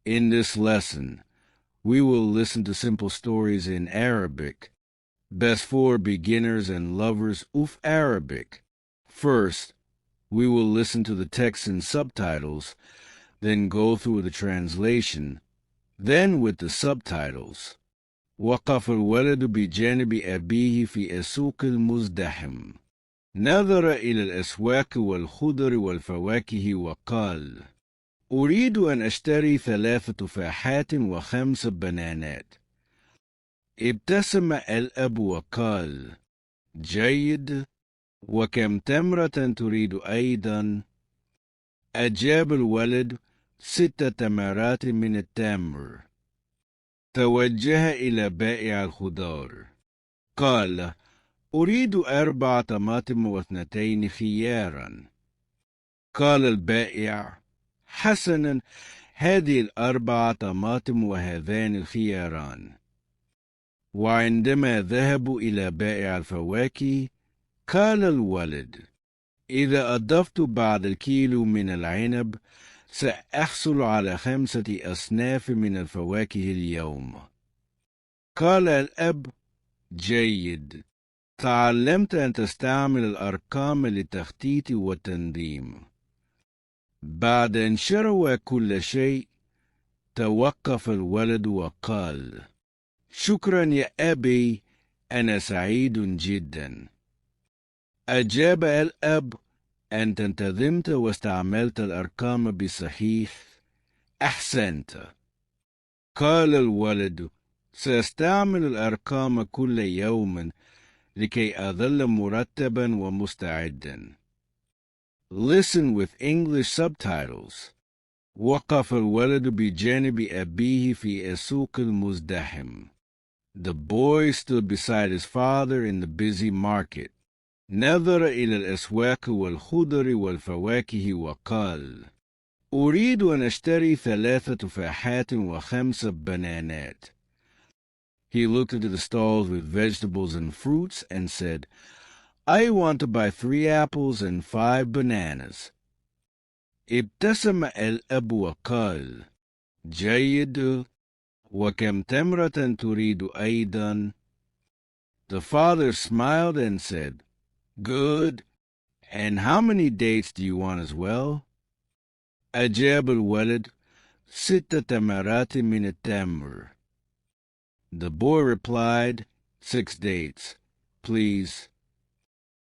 In this lesson, we will listen to simple stories in Arabic, best for beginners and lovers of Arabic. First, we will listen to the text and subtitles, then go through the translation, then with the subtitles. وقف الولد بجانب أبيه في السوق المزدحم. نظر إلى الأسواق والخضر والفواكه وقال: أريد أن أشتري 3 تفاحات و5 بنانات. ابتسم الأب وقال: جيد، وكم تمرة تريد أيضا؟ أجاب الولد: 6 تمرات من التمر. توجه إلى بائع الخضار. قال: أريد 4 طماطم و2 خيارا. قال البائع: حسنا، هذه 4 طماطم وهذان الخياران. وعندما ذهبوا إلى بائع الفواكه، قال الولد: إذا أضفت بعد الكيلو من العنب سأحصل على 5 أصناف من الفواكه اليوم. قال الأب: جيد، تعلمت أن تستعمل الأرقام للتخطيط والتنظيم. بعد أن شروا كل شيء، توقف الولد وقال: شكرا يا أبي، أنا سعيد جدا. أجاب الأب: أنت انتظمت واستعملت الأرقام بصحيح. أحسنت. قال الولد: سأستعمل الأرقام كل يوم لكي أظل مرتبا ومستعدا. Listen with English subtitles. وقف الولد بجانب أبيه في السوق المزدحم. The boy stood beside his father in the busy market. نظر إلى الأسواق والخضر والفواكه وقال: أريد أن أشتري 3 تفاحات و5 بنانات. He looked into the stalls with vegetables and fruits and said, I want to buy 3 apples and 5 bananas. ابتسم الأب وقال: جيد، وكم تمرة تريد أيضا؟ The father smiled and said, Good, and how many dates do you want as well? أجاب الولد: 6 تمرات من التمر. The boy replied, 6 dates, please.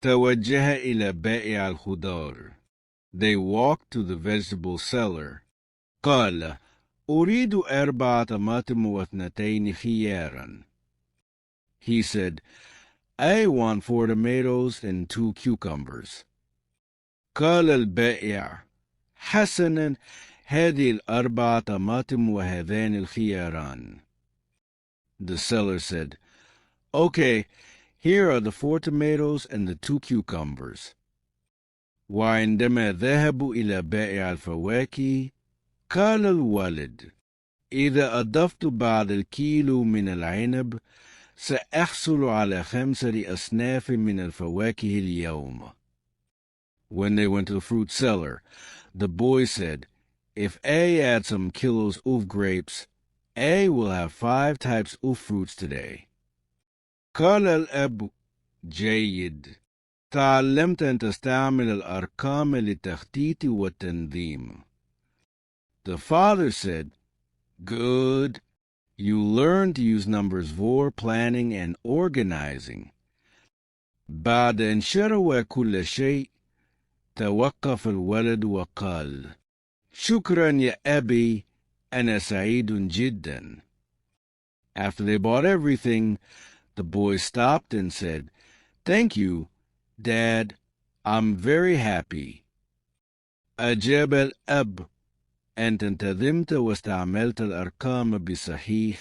توجه إلى بائع الخضار. They walked to the vegetable seller. قال: أريد 4 طماطم و2 خيارا. He said, I want 4 tomatoes and 2 cucumbers. قال البائع: حسنا، هذه 4 طماطم وهذان الخياران. The seller said, Okay, here are the 4 tomatoes and the 2 cucumbers. وعندما ذهبوا إلى بائع الفواكه، قال الولد: إذا أضفت بعد الكيلو من العنب سأحصل على 5 أصناف من الفواكه اليوم. When they went to the fruit seller, the boy said, If A adds some kilos of grapes, A will have 5 types of fruits today. قال الأب: جيد، تعلمت أن تستعمل الأرقام للتخطيط والتنظيم. The father said, Good, you learned to use numbers for planning and organizing. بعد أن شروا كل شيء، توقف الولد وقال: شكرا يا أبي، أنا سعيد جدا. After they bought everything, the boy stopped and said, Thank you, Dad, I'm very happy. أجاب الأب: أنت انتظمت واستعملت الأرقام بصحيح.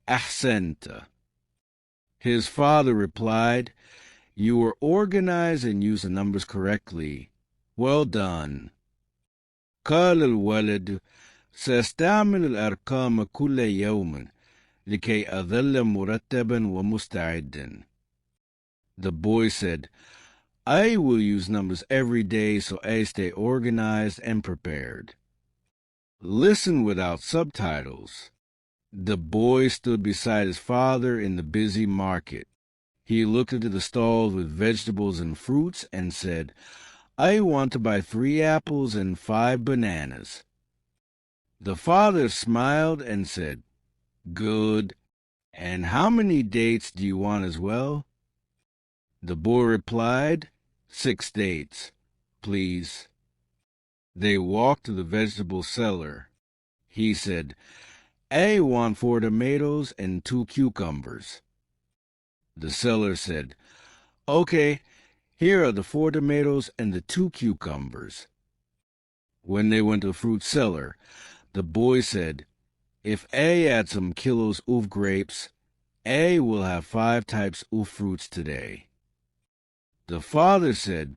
أحسنت. His father replied, You were organized and used the numbers correctly. Well done. قال الولد: سأستعمل الأرقام كل يوم لكي أظل مرتبا ومستعدا. The boy said, I will use numbers every day so I stay organized and prepared. Listen without subtitles. The boy stood beside his father in the busy market. He looked into the stalls with vegetables and fruits and said, "I want to buy 3 apples and 5 bananas." The father smiled and said, "Good. And how many dates do you want as well?" The boy replied, 6 dates, please." They walked to the vegetable seller. He said, "I want 4 tomatoes and 2 cucumbers." The seller said, "Okay, here are the 4 tomatoes and the 2 cucumbers." When they went to the fruit seller, the boy said, "If I add some kilos of grapes, I will have 5 types of fruits today." The father said,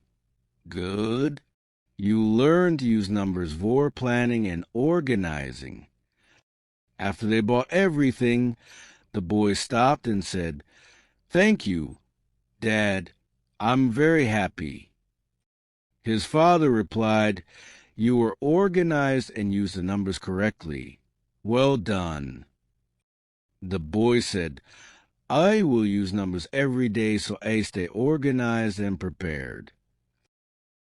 "Good. You learn to use numbers for planning and organizing." After they bought everything, the boy stopped and said, "Thank you, Dad. I'm very happy." His father replied, "You were organized and used the numbers correctly. Well done." The boy said, "I will use numbers every day so I stay organized and prepared."